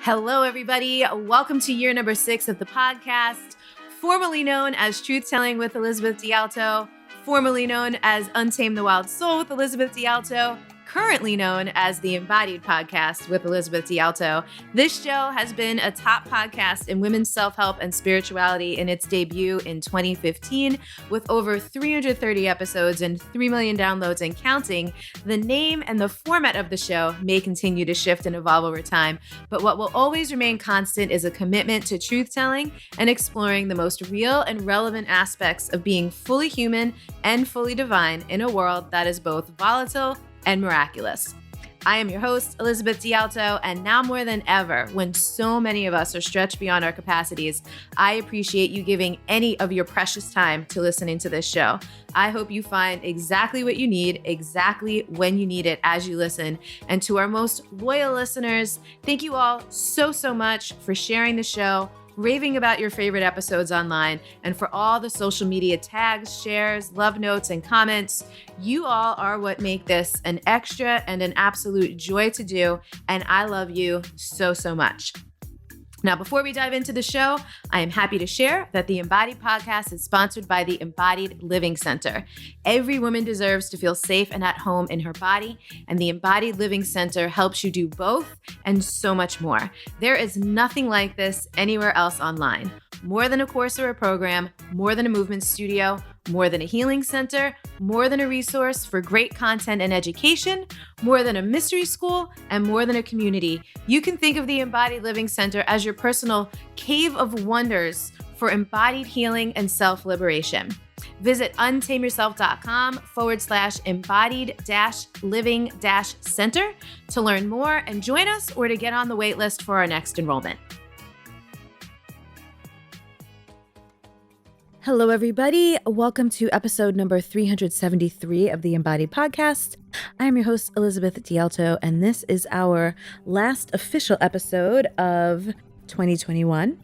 Hello, everybody. Welcome to year number 6 of the podcast, formerly known as Truth Telling with Elizabeth D'Alto, formerly known as Untamed the Wild Soul with Elizabeth D'Alto, currently known as the Embodied Podcast with Elizabeth D'Alto. This show has been a top podcast in women's self-help and spirituality in its debut in 2015, with over 330 episodes and 3 million downloads and counting. The name and the format of the show may continue to shift and evolve over time, but what will always remain constant is a commitment to truth-telling and exploring the most real and relevant aspects of being fully human and fully divine in a world that is both volatile and miraculous. I am your host, Elizabeth D'Alto, and now more than ever, when so many of us are stretched beyond our capacities, I appreciate you giving any of your precious time to listening to this show. I hope you find exactly what you need, exactly when you need it as you listen. And to our most loyal listeners, thank you all so much for sharing the show, raving about your favorite episodes online, and for all the social media tags, shares, love notes, and comments. You all are what make this an extra and an absolute joy to do, and I love you so much. Now, before we dive into the show, I am happy to share that the Embodied Podcast is sponsored by the Embodied Living Center. Every woman deserves to feel safe and at home in her body, and the Embodied Living Center helps you do both and so much more. There is nothing like this anywhere else online. More than a course or a program, more than a movement studio, more than a healing center, more than a resource for great content and education, more than a mystery school, and more than a community. You can think of the Embodied Living Center as your personal cave of wonders for embodied healing and self-liberation. Visit untameyourself.com/embodied-living-center to learn more and join us, or to get on the wait list for our next enrollment. Hello, everybody. Welcome to episode number 373 of the Embodied Podcast. I am your host, Elizabeth D'Alto, and this is our last official episode of 2021.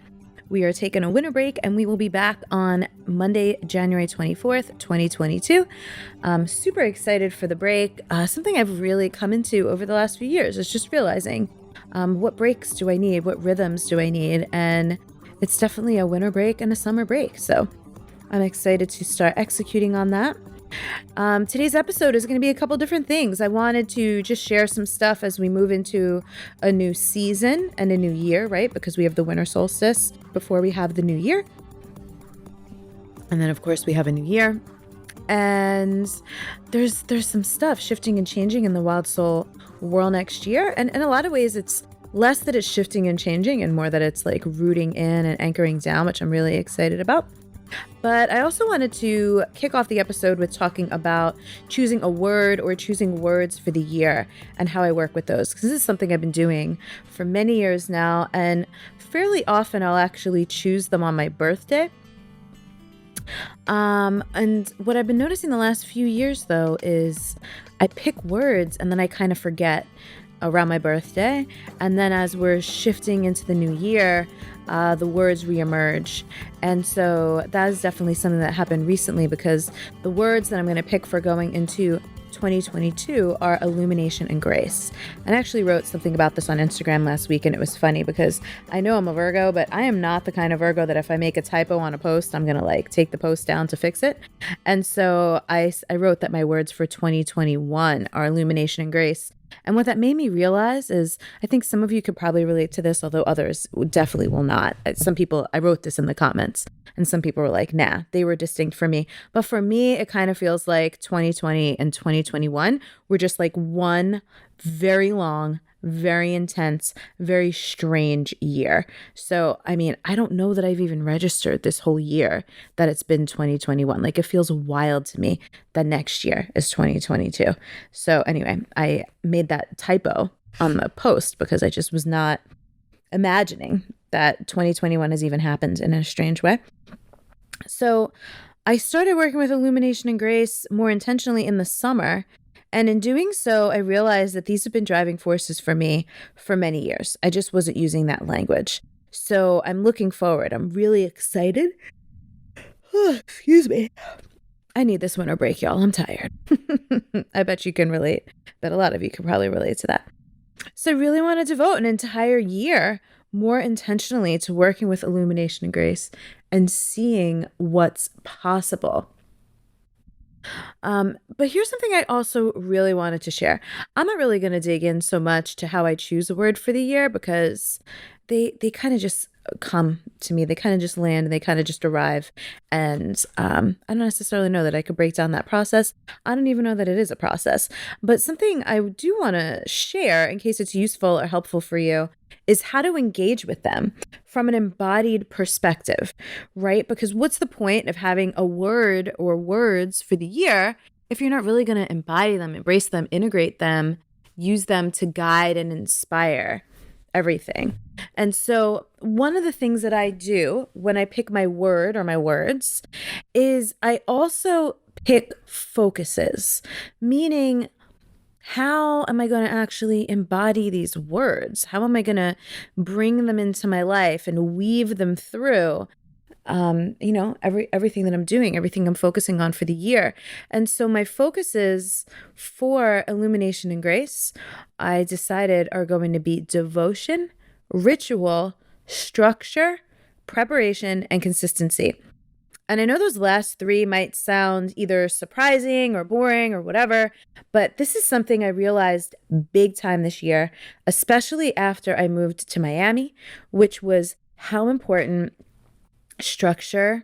We are taking a winter break, and we will be back on Monday, January 24th, 2022. I'm super excited for the break. Something I've really come into over the last few years is just realizing what breaks do I need? What rhythms do I need? And it's definitely a winter break and a summer break. So I'm excited to start executing on that. Today's episode is going to be a couple different things. I wanted to just share some stuff as we move into a new season and a new year, right? Because we have the winter solstice before we have the new year. And then, of course, we have a new year. And there's some stuff shifting and changing in the Wild Soul world next year. And in a lot of ways, it's less that it's shifting and changing and more that it's like rooting in and anchoring down, which I'm really excited about. But I also wanted to kick off the episode with talking about choosing a word or choosing words for the year and how I work with those. Because this is something I've been doing for many years now, and fairly often I'll actually choose them on my birthday. And what I've been noticing the last few years, though, is I pick words and then I kind of forget around my birthday. And then as we're shifting into the new year, the words reemerge. And so that is definitely something that happened recently, because the words that I'm going to pick for going into 2022 are illumination and grace. And I actually wrote something about this on Instagram last week, and it was funny because I know I'm a Virgo, but I am not the kind of Virgo that if I make a typo on a post, I'm going to like take the post down to fix it. And so I wrote that my words for 2021 are illumination and grace. And what that made me realize is, I think some of you could probably relate to this, although others definitely will not. Some people, I wrote this in the comments, and some people were like, nah, they were distinct for me. But for me, it kind of feels like 2020 and 2021 were just like one very long, very intense, very strange year. So, I mean, I don't know that I've even registered this whole year that it's been 2021. Like, it feels wild to me that next year is 2022. So anyway, I made that typo on the post because I just was not imagining that 2021 has even happened in a strange way. So I started working with illumination and grace more intentionally in the summer. And in doing so, I realized that these have been driving forces for me for many years. I just wasn't using that language. So I'm looking forward. I'm really excited. Excuse me. I need this winter break, y'all. I'm tired. I bet you can relate, but a lot of you can probably relate to that. So I really want to devote an entire year more intentionally to working with illumination and grace and seeing what's possible. But here's something I also really wanted to share. I'm not really going to dig in so much to how I choose a word for the year because they kind of just come to me. They kind of just land and they kind of just arrive. And I don't necessarily know that I could break down that process. I don't even know that it is a process. But something I do want to share in case it's useful or helpful for you is how to engage with them from an embodied perspective, right? Because what's the point of having a word or words for the year if you're not really going to embody them, embrace them, integrate them, use them to guide and inspire everything? And so, one of the things that I do when I pick my word or my words is I also pick focuses, meaning, how am I going to actually embody these words? How am I going to bring them into my life and weave them through everything that I'm doing, everything I'm focusing on for the year? And so my focuses for illumination and grace, I decided, are going to be devotion, ritual, structure, preparation, and consistency. And I know those last three might sound either surprising or boring or whatever, but this is something I realized big time this year, especially after I moved to Miami, which was how important structure,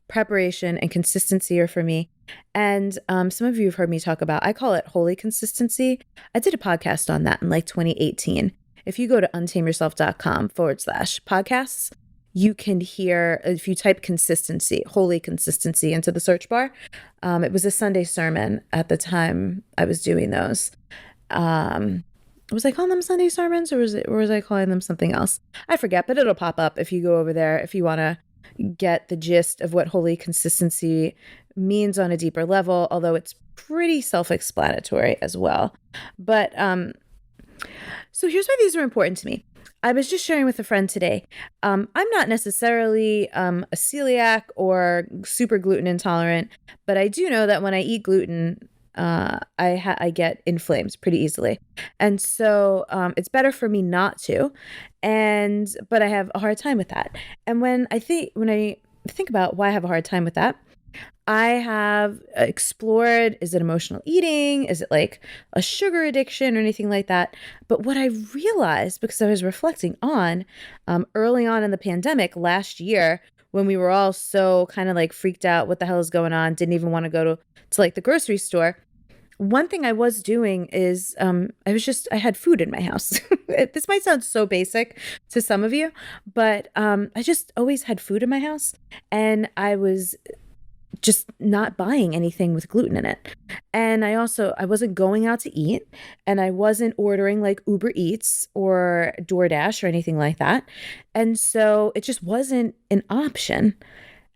preparation, and consistency are for me. And some of you have heard me talk about, I call it holy consistency. I did a podcast on that in like 2018. If you go to untameyourself.com/podcasts, you can hear, if you type consistency, holy consistency into the search bar. It was a Sunday sermon at the time I was doing those. Was I calling them Sunday sermons or was I calling them something else? I forget, but it'll pop up if you go over there if you want to get the gist of what holy consistency means on a deeper level, although it's pretty self-explanatory as well. But so here's why these are important to me. I was just sharing with a friend today. I'm not necessarily a celiac or super gluten intolerant, but I do know that when I eat gluten, I get inflamed pretty easily, and so it's better for me not to. But I have a hard time with that. And when I think about why I have a hard time with that, I have explored, is it emotional eating? Is it like a sugar addiction or anything like that? But what I realized, because I was reflecting on early on in the pandemic last year, when we were all so kind of like freaked out, what the hell is going on? Didn't even want to go to like the grocery store. One thing I was doing is I had food in my house. This might sound so basic to some of you, but I just always had food in my house, and I was just not buying anything with gluten in it. And I wasn't going out to eat, and I wasn't ordering like Uber Eats or DoorDash or anything like that. And so it just wasn't an option.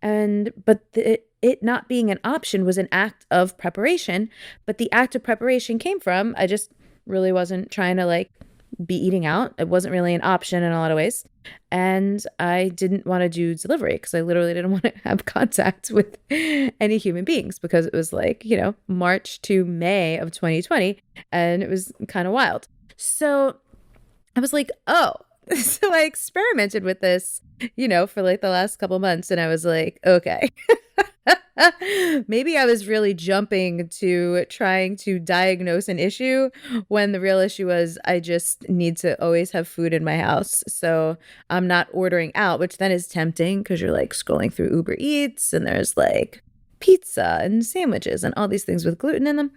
But it not being an option was an act of preparation. But the act of preparation came from, I just really wasn't trying to like be eating out. It wasn't really an option in a lot of ways. And I didn't want to do delivery because I literally didn't want to have contact with any human beings, because it was like, March to May of 2020, and it was kind of wild. So I was like, oh, so I experimented with this, for like the last couple months, and I was like, okay. Maybe I was really jumping to trying to diagnose an issue when the real issue was I just need to always have food in my house. So I'm not ordering out, which then is tempting because you're like scrolling through Uber Eats and there's like pizza and sandwiches and all these things with gluten in them.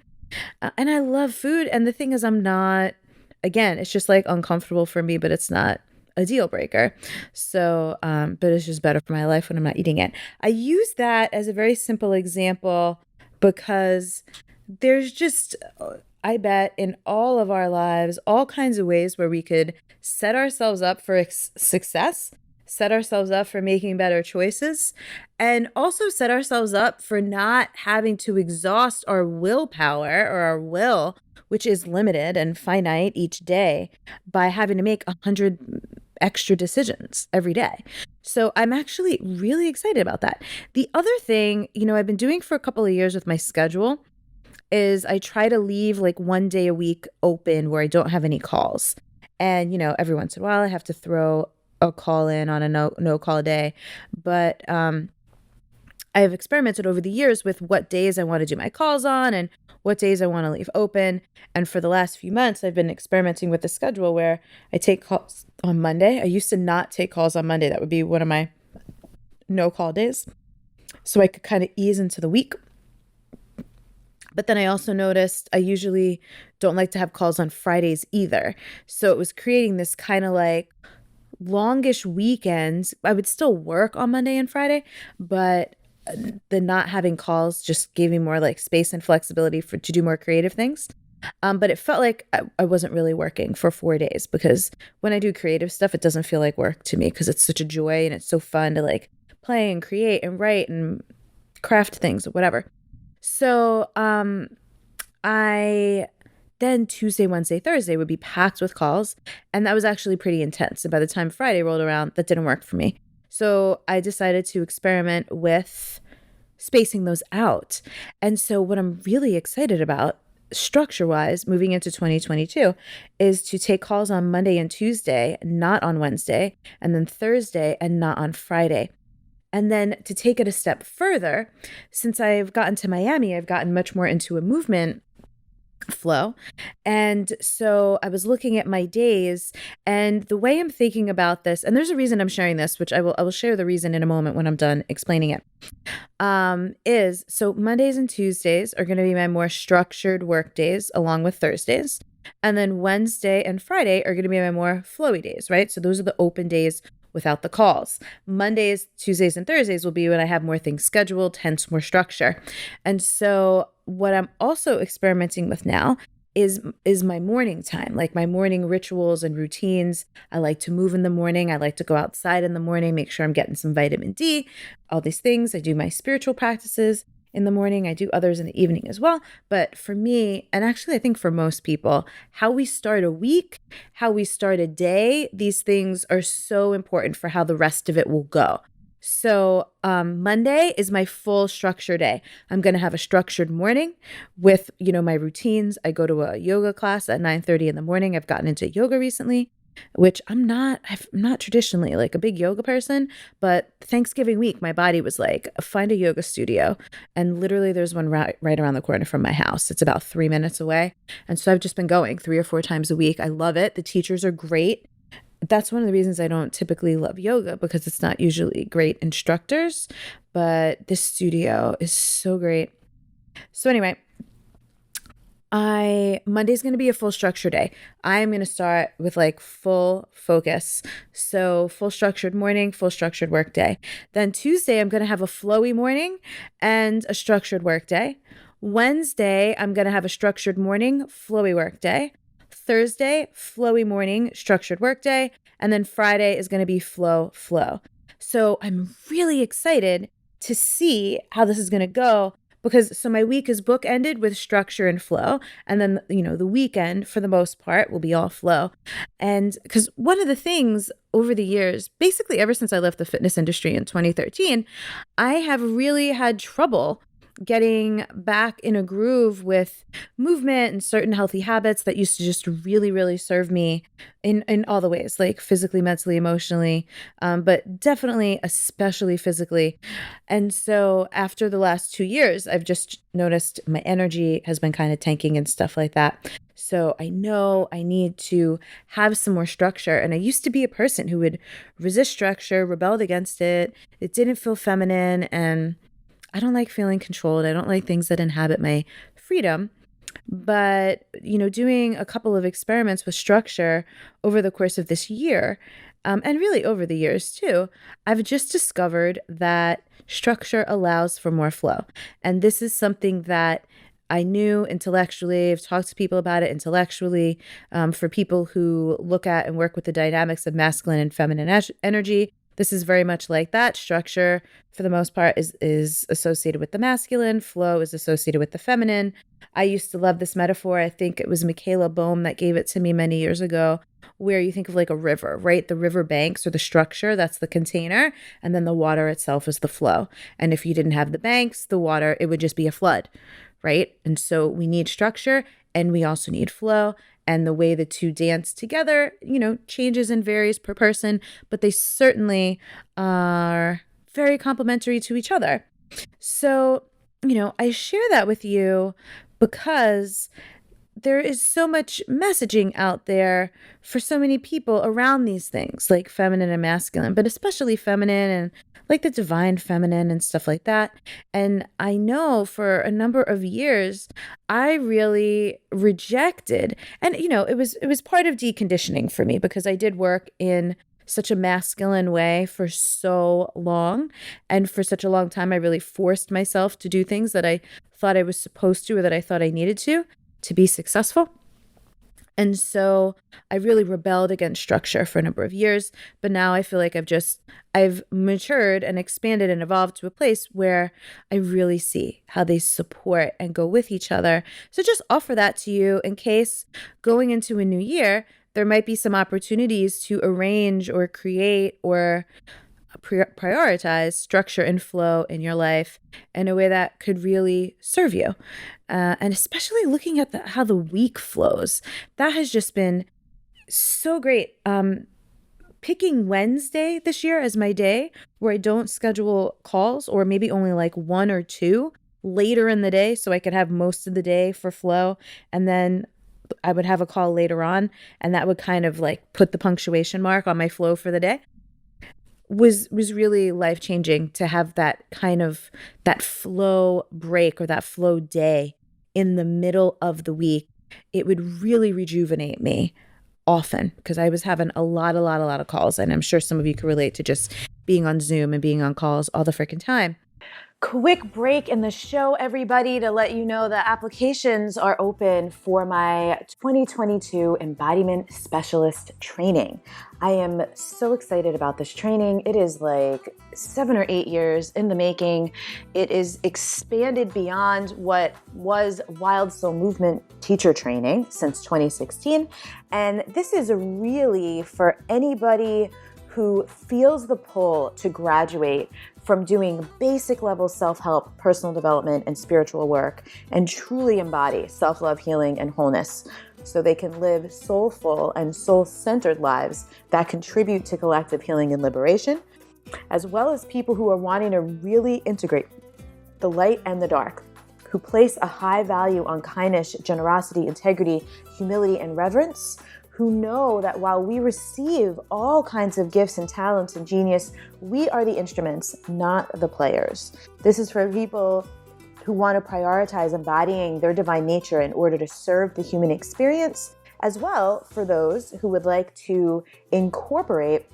And I love food. And the thing is, again, it's just like uncomfortable for me, but it's not a deal breaker. So, but it's just better for my life when I'm not eating it. I use that as a very simple example because there's just, I bet in all of our lives, all kinds of ways where we could set ourselves up for success, set ourselves up for making better choices, and also set ourselves up for not having to exhaust our willpower or our will, which is limited and finite each day, by having to make 100 extra decisions every day. So I'm actually really excited about that. The other thing, I've been doing for a couple of years with my schedule, is I try to leave like one day a week open where I don't have any calls. And, every once in a while I have to throw a call in on a no call day. But I have experimented over the years with what days I want to do my calls on and what days I want to leave open. And for the last few months, I've been experimenting with the schedule where I take calls on Monday. I used to not take calls on Monday. That would be one of my no call days. So I could kind of ease into the week. But then I also noticed I usually don't like to have calls on Fridays either. So it was creating this kind of like longish weekends. I would still work on Monday and Friday, but the not having calls just gave me more like space and flexibility to do more creative things. But it felt like I wasn't really working for 4 days, because when I do creative stuff, it doesn't feel like work to me because it's such a joy and it's so fun to like play and create and write and craft things or whatever. So I then Tuesday, Wednesday, Thursday would be packed with calls. And that was actually pretty intense. And by the time Friday rolled around, that didn't work for me. So I decided to experiment with spacing those out. And so what I'm really excited about structure wise moving into 2022 is to take calls on Monday and Tuesday, not on Wednesday, and then Thursday and not on Friday. And then to take it a step further, since I've gotten to Miami, I've gotten much more into a movement flow. And so I was looking at my days, and the way I'm thinking about this, and there's a reason I'm sharing this, which I will share the reason in a moment when I'm done explaining it. Is so Mondays and Tuesdays are going to be my more structured work days along with Thursdays. And then Wednesday and Friday are going to be my more flowy days, right? So those are the open days without the calls. Mondays, Tuesdays, and Thursdays will be when I have more things scheduled, hence more structure. And so what I'm also experimenting with now is my morning time, like my morning rituals and routines. I like to move in the morning. I like to go outside in the morning, make sure I'm getting some vitamin D, all these things. I do my spiritual practices in the morning. I do others in the evening as well. But for me, and actually I think for most people, how we start a week, how we start a day, these things are so important for how the rest of it will go. So Monday is my full structure day. I'm going to have a structured morning with, my routines. I go to a yoga class at 9:30 in the morning. I've gotten into yoga recently, which I'm not traditionally like a big yoga person, but Thanksgiving week, my body was like, find a yoga studio. And literally there's one right around the corner from my house. It's about 3 minutes away. And so I've just been going 3 or 4 times a week. I love it. The teachers are great. That's one of the reasons I don't typically love yoga, because it's not usually great instructors, but this studio is so great. So anyway, Monday's going to be a full structure day. I'm going to start with like full focus. So full structured morning, full structured work day. Then Tuesday, I'm going to have a flowy morning and a structured work day. Wednesday, I'm going to have a structured morning, flowy work day. Thursday, flowy morning, structured work day. And then Friday is going to be flow. So I'm really excited to see how this is going to go, because so my week is bookended with structure and flow. And then, the weekend for the most part will be all flow. And because one of the things over the years, basically ever since I left the fitness industry in 2013, I have really had trouble getting back in a groove with movement and certain healthy habits that used to just really, really serve me in all the ways, like physically, mentally, emotionally, but definitely, especially physically. And so after the last 2 years, I've just noticed my energy has been kind of tanking and stuff like that. So I know I need to have some more structure. And I used to be a person who would resist structure, rebelled against it. It didn't feel feminine, and I don't like feeling controlled. I don't like things that inhabit my freedom. But, doing a couple of experiments with structure over the course of this year, and really over the years too, I've just discovered that structure allows for more flow. And this is something that I knew intellectually. I've talked to people about it intellectually. For people who look at and work with the dynamics of masculine and feminine energy, this is very much like that. Structure, for the most part, is associated with the masculine. Flow is associated with the feminine. I used to love this metaphor. I think it was Michaela Boehm that gave it to me many years ago, where you think of like a river, right? The river banks or the structure, that's the container. And then the water itself is the flow. And if you didn't have the banks, the water, it would just be a flood, right? And so we need structure and we also need flow. And the way the two dance together, changes and varies per person, but they certainly are very complementary to each other. So, I share that with you because there is so much messaging out there for so many people around these things, like feminine and masculine, but especially feminine and like the divine feminine and stuff like that. And I know for a number of years, I really rejected, and it was part of deconditioning for me because I did work in such a masculine way for so long. And for such a long time, I really forced myself to do things that I thought I was supposed to or that I thought I needed to be successful. And so I really rebelled against structure for a number of years, but now I feel like I've matured and expanded and evolved to a place where I really see how they support and go with each other. So just offer that to you in case going into a new year, there might be some opportunities to arrange or create or prioritize structure and flow in your life in a way that could really serve you. And especially looking at how the week flows, that has just been so great. Picking Wednesday this year as my day where I don't schedule calls, or maybe only like one or two later in the day so I could have most of the day for flow. And then I would have a call later on, and that would kind of like put the punctuation mark on my flow for the day. Was really life-changing to have that kind of that flow break or that flow day in the middle of the week. It would really rejuvenate me often because I was having a lot of calls, and I'm sure some of you can relate to just being on Zoom and being on calls all the freaking time. Quick break in the show, everybody, to let you know the applications are open for my 2022 Embodiment Specialist training. I am so excited about this training. It is like 7 or 8 years in the making. It is expanded beyond what was Wild Soul Movement teacher training since 2016. And this is really for anybody who feels the pull to graduate from doing basic level self-help, personal development, and spiritual work, and truly embody self-love, healing, and wholeness so they can live soulful and soul-centered lives that contribute to collective healing and liberation, as well as people who are wanting to really integrate the light and the dark, who place a high value on kindness, generosity, integrity, humility, and reverence, who know that while we receive all kinds of gifts and talents and genius, we are the instruments, not the players. This is for people who want to prioritize embodying their divine nature in order to serve the human experience, as well for those who would like to incorporate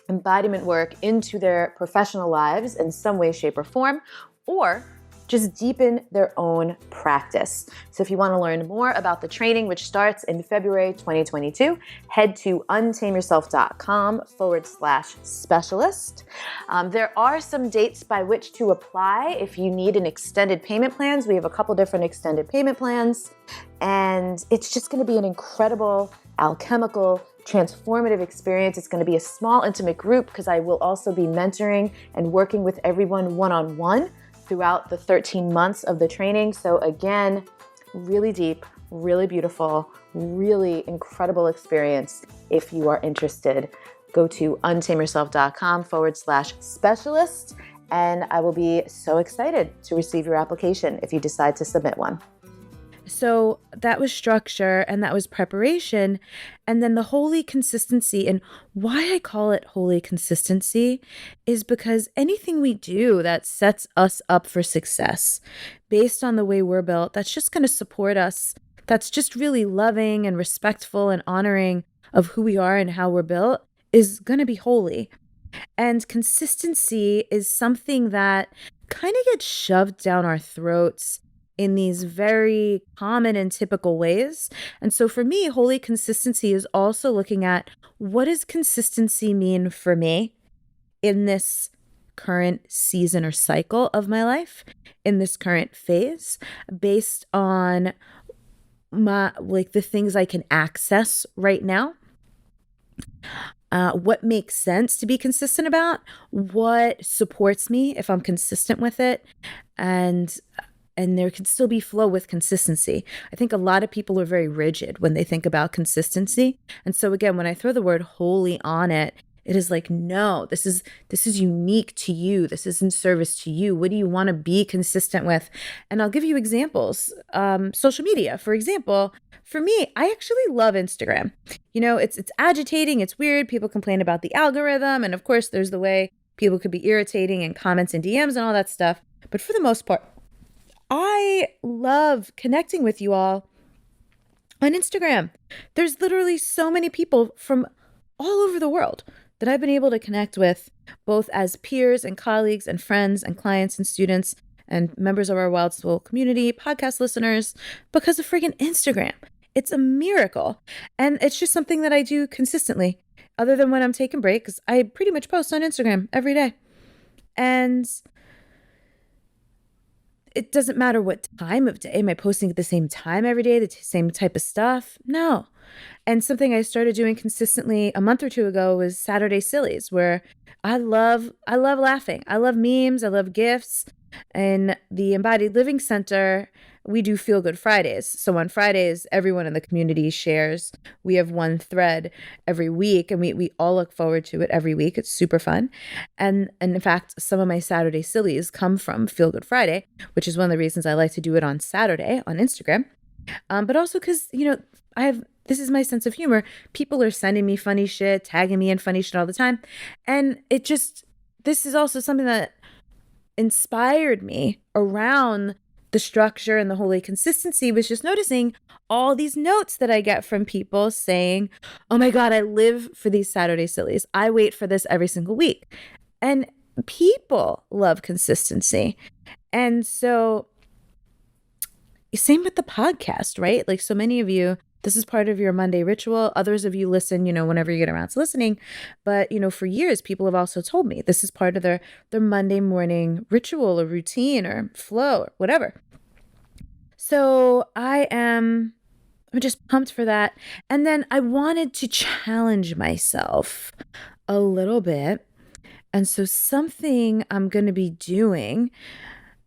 embodiment work into their professional lives in some way, shape, or form, or just deepen their own practice. So if you want to learn more about the training, which starts in February 2022, head to untameyourself.com/specialist. There are some dates by which to apply if you need an extended payment plans. We have a couple different extended payment plans, and it's just going to be an incredible, alchemical, transformative experience. It's going to be a small, intimate group because I will also be mentoring and working with everyone one-on-one throughout the 13 months of the training. So again, really deep, really beautiful, really incredible experience. If you are interested, go to untameyourself.com/specialist, and I will be so excited to receive your application if you decide to submit one. So that was structure and that was preparation. And then the holy consistency, and why I call it holy consistency is because anything we do that sets us up for success based on the way we're built, that's just going to support us. That's just really loving and respectful and honoring of who we are and how we're built is going to be holy. And consistency is something that kind of gets shoved down our throats in these very common and typical ways. And so for me, holy consistency is also looking at what does consistency mean for me in this current season or cycle of my life, in this current phase, based on the things I can access right now. What makes sense to be consistent about, what supports me if I'm consistent with it, and and there can still be flow with consistency. I think a lot of people are very rigid when they think about consistency. And so again, when I throw the word holy on it, it is like, no, this is unique to you. This is in service to you. What do you want to be consistent with? And I'll give you examples. Social media, for example, for me, I actually love Instagram. It's agitating, it's weird. People complain about the algorithm, and of course, there's the way people could be irritating in comments and DMs and all that stuff. But for the most part, I love connecting with you all on Instagram. There's literally so many people from all over the world that I've been able to connect with, both as peers and colleagues and friends and clients and students and members of our Wild Soul community, podcast listeners, because of friggin' Instagram. It's a miracle. And it's just something that I do consistently, other than when I'm taking breaks. I pretty much post on Instagram every day. And it doesn't matter what time of day. Am I posting at the same time every day, the same type of stuff? No. And something I started doing consistently a month or two ago was Saturday Sillies, where I love laughing. I love memes. I love GIFs. In the Embodied Living Center, we do Feel Good Fridays. So on Fridays, everyone in the community shares. We have one thread every week, and we all look forward to it every week. It's super fun. And in fact, some of my Saturday Sillies come from Feel Good Friday, which is one of the reasons I like to do it on Saturday on Instagram. But also because, this is my sense of humor. People are sending me funny shit, tagging me in funny shit all the time. And this is also something that inspired me around the structure and the holy consistency, was just noticing all these notes that I get from people saying, oh my God, I live for these Saturday Sillies. I wait for this every single week. And people love consistency. And so same with the podcast, right? Like, so many of you, this is part of your Monday ritual. Others of you listen, whenever you get around to listening. But, for years, people have also told me this is part of their Monday morning ritual or routine or flow or whatever. So I'm just pumped for that. And then I wanted to challenge myself a little bit. And so something I'm going to be doing,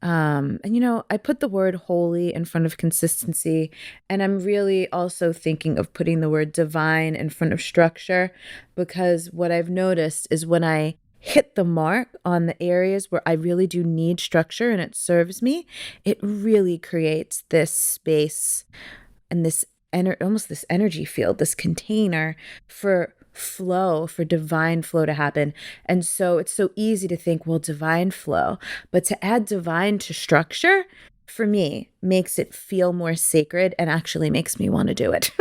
I put the word holy in front of consistency, and I'm really also thinking of putting the word divine in front of structure, because what I've noticed is when I hit the mark on the areas where I really do need structure and it serves me, it really creates this space and this almost this energy field, this container for flow, for divine flow to happen. And so it's so easy to think, well, divine flow, but to add divine to structure, for me, makes it feel more sacred and actually makes me want to do it.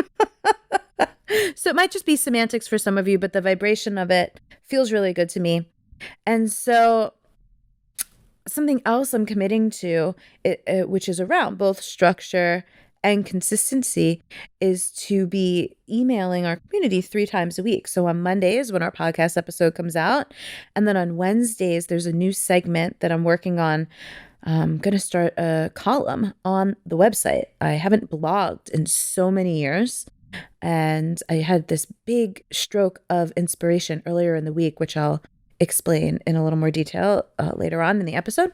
So it might just be semantics for some of you, but the vibration of it feels really good to me. And so something else I'm committing to, which is around both structure and consistency, is to be emailing our community 3 times a week. So on Mondays, when our podcast episode comes out, and then on Wednesdays, there's a new segment that I'm working on. I'm going to start a column on the website. I haven't blogged in so many years, and I had this big stroke of inspiration earlier in the week, which I'll explain in a little more detail later on in the episode.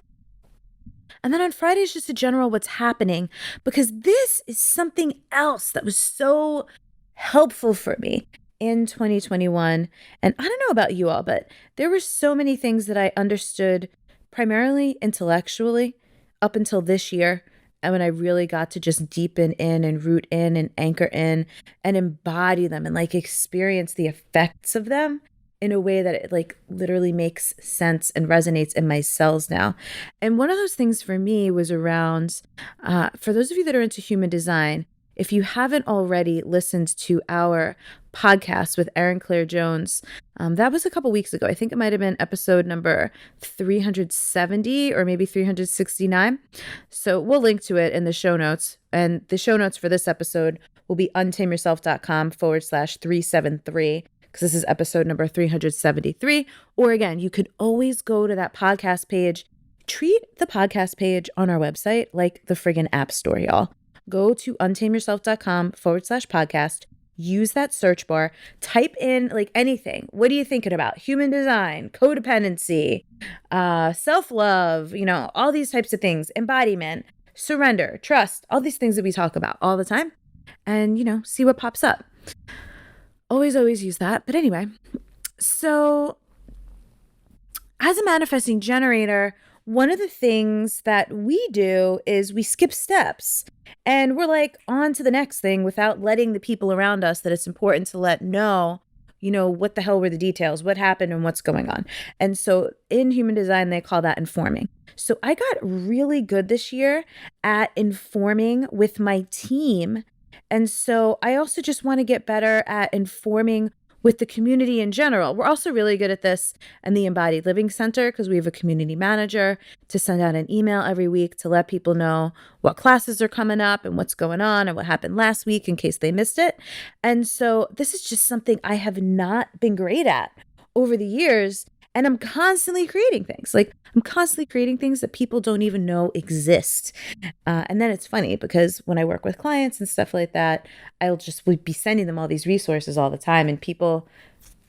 And then on Fridays, just a general what's happening, because this is something else that was so helpful for me in 2021. And I don't know about you all, but there were so many things that I understood primarily intellectually up until this year. And when I really got to just deepen in and root in and anchor in and embody them and experience the effects of them in a way that it literally makes sense and resonates in my cells now. And one of those things for me was around, for those of you that are into human design, if you haven't already listened to our podcast with Erin Claire Jones, that was a couple weeks ago. I think it might have been episode number 370 or maybe 369. So we'll link to it in the show notes. And the show notes for this episode will be untameyourself.com/373. because this is episode number 373. Or again, you could always go to that podcast page. Treat the podcast page on our website like the friggin' app store, y'all. Go to untameyourself.com/podcast. Use that search bar. Type in anything. What are you thinking about? Human design, codependency, self-love, all these types of things, embodiment. surrender, trust, all these things that we talk about all the time, and, see what pops up. Always use that. But anyway, so as a manifesting generator, one of the things that we do is we skip steps and we're like on to the next thing without letting the people around us that it's important to let know, what the hell were the details, what happened and what's going on. And so in human design, they call that informing. So I got really good this year at informing with my team. And so I also just want to get better at informing with the community in general. We're also really good at this in the Embodied Living Center because we have a community manager to send out an email every week to let people know what classes are coming up and what's going on and what happened last week in case they missed it. And so this is just something I have not been great at over the years. And I'm constantly creating things. I'm constantly creating things that people don't even know exist. And then it's funny because when I work with clients and stuff like that, I'll just be sending them all these resources all the time. And people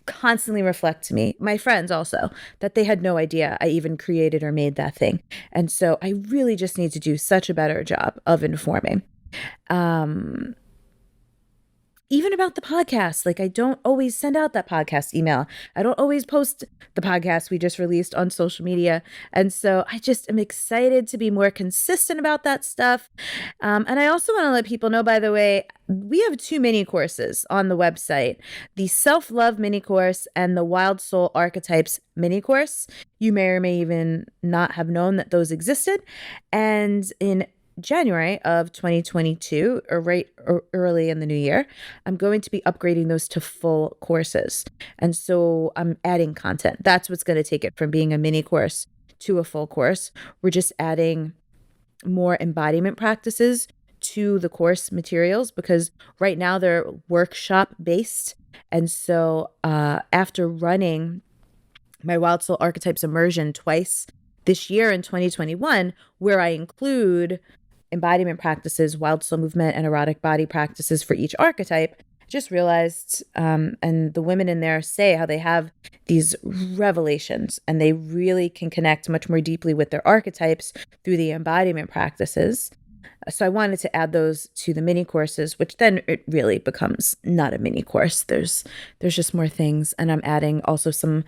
constantly reflect to me, my friends also, that they had no idea I even created or made that thing. And so I really just need to do such a better job of informing. Even about the podcast, I don't always send out that podcast email. I don't always post the podcast we just released on social media. And so I just am excited to be more consistent about that stuff. And I also want to let people know, by the way, we have 2 mini courses on the website, the Self-Love mini course and the Wild Soul Archetypes mini course. You may or may even not have known that those existed. And in January of 2022, or early in the new year, I'm going to be upgrading those to full courses. And so I'm adding content. That's what's going to take it from being a mini course to a full course. We're just adding more embodiment practices to the course materials because right now they're workshop based. And so after running my Wild Soul Archetypes immersion twice this year in 2021, where I include embodiment practices, wild soul movement, and erotic body practices for each archetype, I just realized, and the women in there say how they have these revelations and they really can connect much more deeply with their archetypes through the embodiment practices. So I wanted to add those to the mini courses, which then it really becomes not a mini course. There's just more things, and I'm adding also some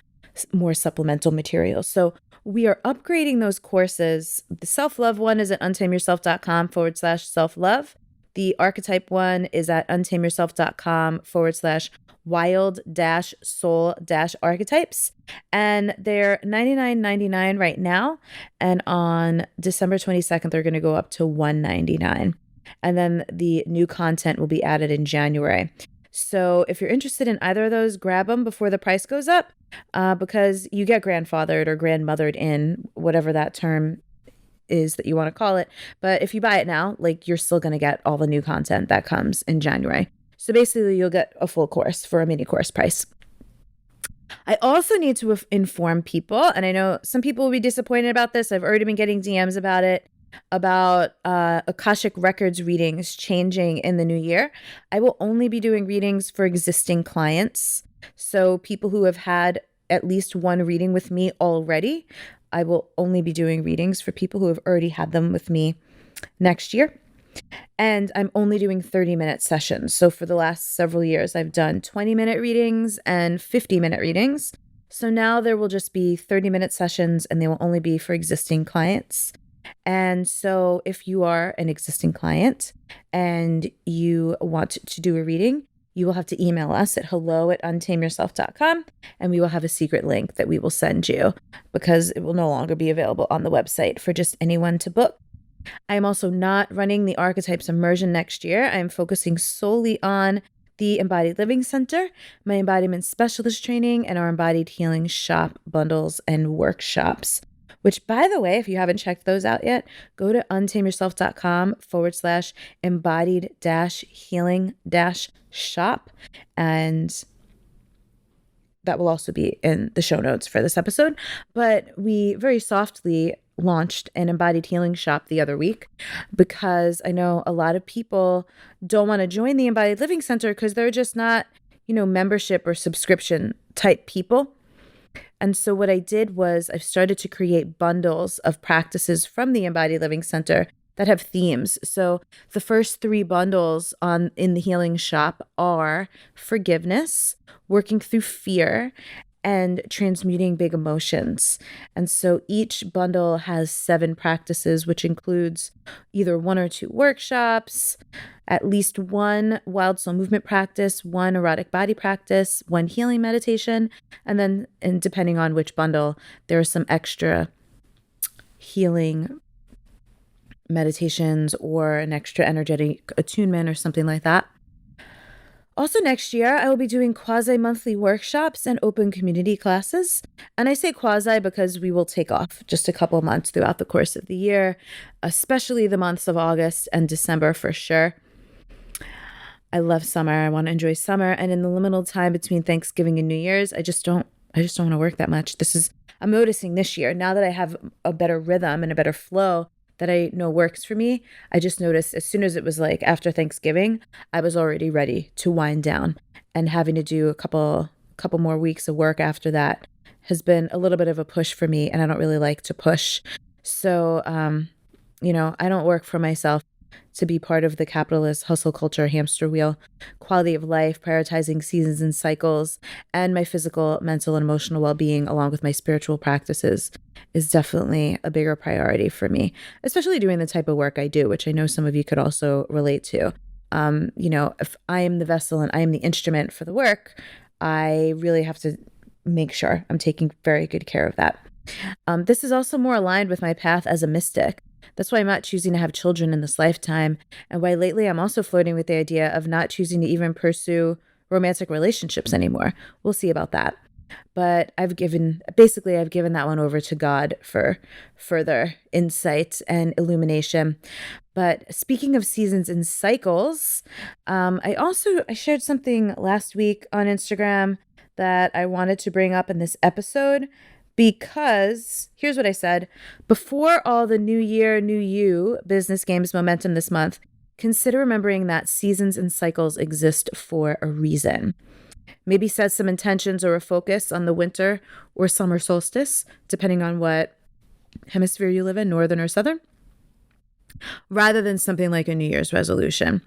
more supplemental materials. So we are upgrading those courses. The self-love one is at untameyourself.com/self-love. The archetype one is at untameyourself.com/wild-soul-archetypes. And they're $99.99 right now. And on December 22nd, they're going to go up to $199. And then the new content will be added in January. So if you're interested in either of those, grab them before the price goes up because you get grandfathered or grandmothered in, whatever that term is that you want to call it. But if you buy it now, you're still going to get all the new content that comes in January. So basically you'll get a full course for a mini course price. I also need to inform people, and I know some people will be disappointed about this. I've already been getting DMs about it, about Akashic Records readings changing in the new year. I will only be doing readings for existing clients. So people who have had at least one reading with me already, I will only be doing readings for people who have already had them with me next year. And I'm only doing 30-minute sessions. So for the last several years, I've done 20-minute readings and 50-minute readings. So now there will just be 30-minute sessions, and they will only be for existing clients. And so if you are an existing client and you want to do a reading, you will have to email us at hello@untameyourself.com, and we will have a secret link that we will send you because it will no longer be available on the website for just anyone to book. I am also not running the Archetypes Immersion next year. I am focusing solely on the Embodied Living Center, my embodiment specialist training, and our embodied healing shop bundles and workshops. Which, by the way, if you haven't checked those out yet, go to untameyourself.com/embodied-healing-shop. And that will also be in the show notes for this episode. But we very softly launched an embodied healing shop the other week because I know a lot of people don't want to join the Embodied Living Center because they're just not, membership or subscription type people. And so what I did was I've started to create bundles of practices from the Embodied Living Center that have themes. So the first three bundles on in the healing shop are forgiveness, working through fear, and transmuting big emotions. And so each bundle has 7 practices, which includes either 1 or 2 workshops, at least 1 wild soul movement practice, 1 erotic body practice, 1 healing meditation, and depending on which bundle, there are some extra healing meditations or an extra energetic attunement or something like that. Also, next year, I will be doing quasi-monthly workshops and open community classes. And I say quasi because we will take off just a couple of months throughout the course of the year, especially the months of August and December for sure. I love summer. I want to enjoy summer. And in the liminal time between Thanksgiving and New Year's, I just don't want to work that much. I'm noticing this year, now that I have a better rhythm and a better flow that I know works for me, I just noticed as soon as it was like after Thanksgiving, I was already ready to wind down, and having to do a couple more weeks of work after that has been a little bit of a push for me, and I don't really like to push. So, I don't work for myself to be part of the capitalist hustle culture hamster wheel. Quality of life, prioritizing seasons and cycles, and my physical, mental, and emotional well-being, along with my spiritual practices, is definitely a bigger priority for me, especially doing the type of work I do, which I know some of you could also relate to. If I am the vessel and I am the instrument for the work, I really have to make sure I'm taking very good care of that. This is also more aligned with my path as a mystic. That's why I'm not choosing to have children in this lifetime, and why lately I'm also flirting with the idea of not choosing to even pursue romantic relationships anymore. We'll see about that. But I've given that one over to God for further insight and illumination. But speaking of seasons and cycles, I shared something last week on Instagram that I wanted to bring up in this episode, because here's what I said. Before all the new year, new you business games momentum this month, consider remembering that seasons and cycles exist for a reason. Maybe set some intentions or a focus on the winter or summer solstice, depending on what hemisphere you live in, northern or southern, rather than something like a New Year's resolution.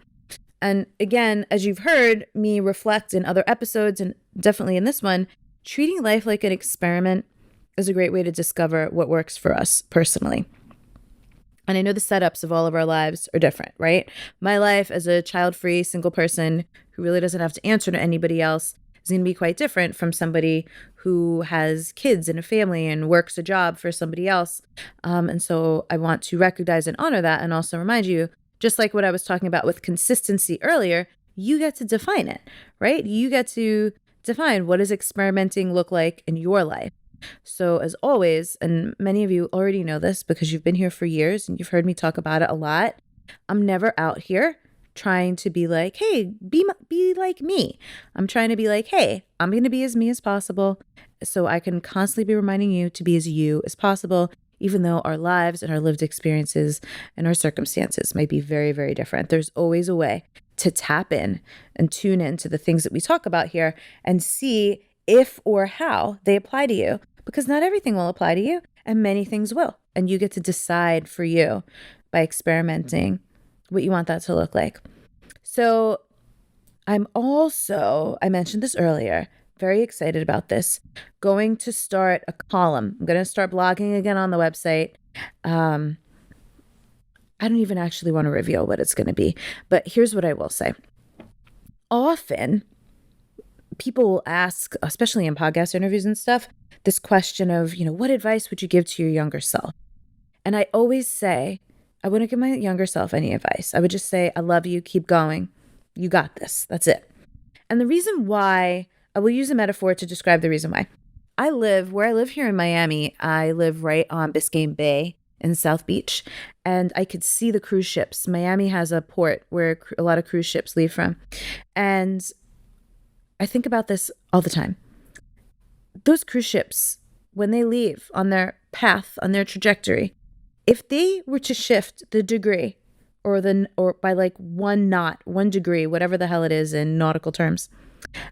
And again, as you've heard me reflect in other episodes, and definitely in this one, treating life like an experiment is a great way to discover what works for us personally. And I know the setups of all of our lives are different, right? My life as a child-free single person who really doesn't have to answer to anybody else is going to be quite different from somebody who has kids and a family and works a job for somebody else. And so I want to recognize and honor that, and also remind you, just like what I was talking about with consistency earlier, you get to define it, right? You get to define what does experimenting look like in your life. So as always, and many of you already know this because you've been here for years and you've heard me talk about it a lot, I'm never out here trying to be like, hey, be like me. I'm trying to be like, hey, I'm going to be as me as possible, so I can constantly be reminding you to be as you as possible, even though our lives and our lived experiences and our circumstances might be very, very different. There's always a way to tap in and tune into the things that we talk about here and see if or how they apply to you, because not everything will apply to you and many things will. And you get to decide for you by experimenting what you want that to look like. So I mentioned this earlier, very excited about this, going to start a column. I'm going to start blogging again on the website. I don't even actually want to reveal what it's going to be, but here's what I will say. Often people will ask, especially in podcast interviews and stuff, this question of, what advice would you give to your younger self? And I always say, I wouldn't give my younger self any advice. I would just say, I love you. Keep going. You got this. That's it. And the reason why, I will use a metaphor to describe the reason why. Where I live here in Miami, I live right on Biscayne Bay in South Beach, and I could see the cruise ships. Miami has a port where a lot of cruise ships leave from. And I think about this all the time. Those cruise ships, when they leave on their path, on their trajectory, if they were to shift the degree or by like 1 knot, 1 degree, whatever the hell it is in nautical terms,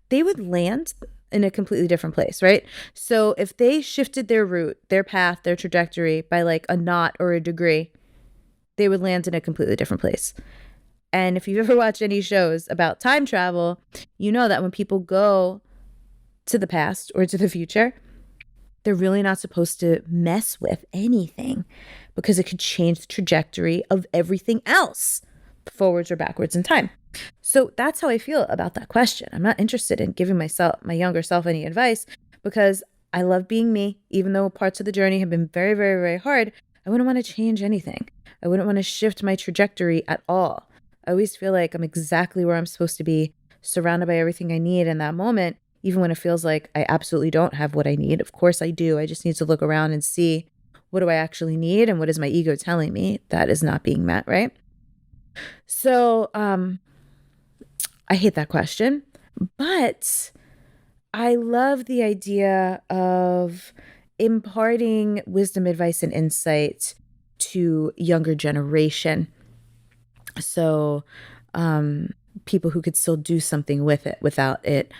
they would land in a completely different place, right? So if they shifted their route, their path, their trajectory by like a knot or a degree, they would land in a completely different place. And if you've ever watched any shows about time travel, you know that when people go to the past or to the future, they're really not supposed to mess with anything because it could change the trajectory of everything else, forwards or backwards in time. So that's how I feel about that question. I'm not interested in giving my younger self any advice because I love being me, even though parts of the journey have been very, very, very hard. I wouldn't want to change anything. I wouldn't want to shift my trajectory at all. I always feel like I'm exactly where I'm supposed to be, surrounded by everything I need in that moment, even when it feels like I absolutely don't have what I need. Of course I do. I just need to look around and see, what do I actually need and what is my ego telling me that is not being met, right? So I hate that question, but I love the idea of imparting wisdom, advice, and insight to younger generation. So people who could still do something with it without it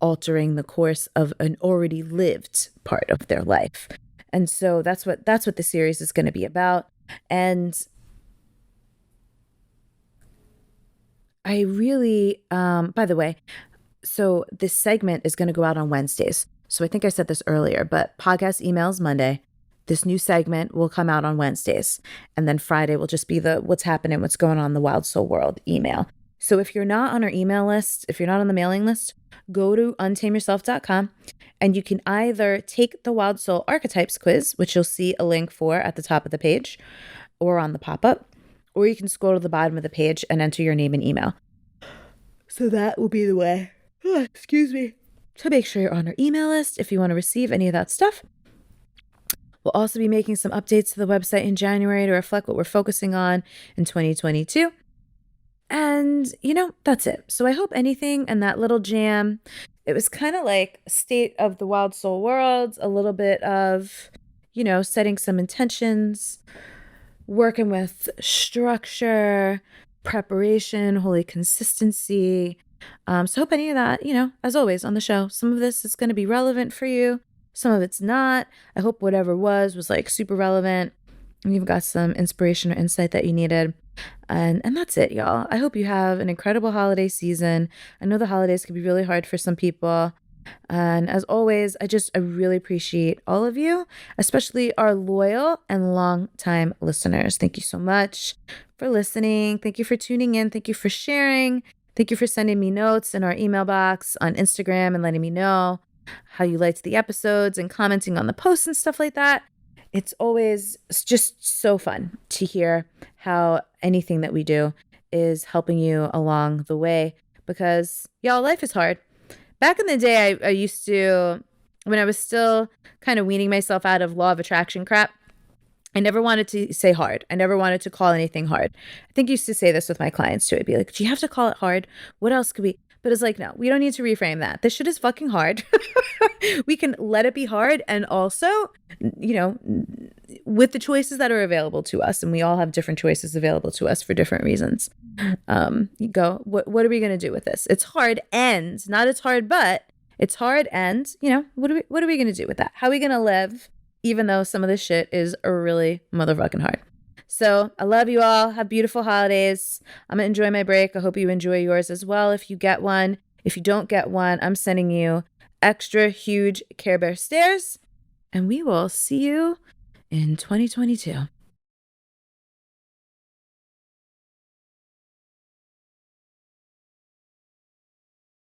altering the course of an already lived part of their life. And so that's what the series is going to be about. And I really, by the way, so this segment is going to go out on Wednesdays. So I think I said this earlier, but podcast emails Monday. This new segment will come out on Wednesdays. And then Friday will just be the what's happening, what's going on in the Wild Soul world email. So if you're not on our email list, if you're not on the mailing list, go to untameyourself.com and you can either take the Wild Soul Archetypes quiz, which you'll see a link for at the top of the page or on the pop-up, or you can scroll to the bottom of the page and enter your name and email. So that will be the way, to make sure you're on our email list if you want to receive any of that stuff. We'll also be making some updates to the website in January to reflect what we're focusing on in 2022. And, that's it. So I hope anything in that little jam, it was kind of like a state of the Wild Soul world, a little bit of, setting some intentions, working with structure, preparation, holy consistency. So I hope any of that, as always on the show, some of this is going to be relevant for you. Some of it's not. I hope whatever was like super relevant and you've got some inspiration or insight that you needed. And that's it, y'all. I hope you have an incredible holiday season. I know the holidays can be really hard for some people. And as always, I really appreciate all of you, especially our loyal and long-time listeners. Thank you so much for listening. Thank you for tuning in. Thank you for sharing. Thank you for sending me notes in our email box on Instagram and letting me know how you liked the episodes and commenting on the posts and stuff like that. It's always just so fun to hear how anything that we do is helping you along the way because, y'all, life is hard. Back in the day, I used to, when I was still kind of weaning myself out of law of attraction crap, I never wanted to say hard. I never wanted to call anything hard. I think I used to say this with my clients too. I'd be like, do you have to call it hard? What else could we? But it's like, no, we don't need to reframe that. This shit is fucking hard. We can let it be hard. And also, with the choices that are available to us, and we all have different choices available to us for different reasons. You go, what are we going to do with this? It's hard and not it's hard, but it's hard. And, what are we going to do with that? How are we going to live, even though some of this shit is really motherfucking hard? So I love you all. Have beautiful holidays. I'm going to enjoy my break. I hope you enjoy yours as well if you get one. If you don't get one, I'm sending you extra huge Care Bear stares. And we will see you in 2022.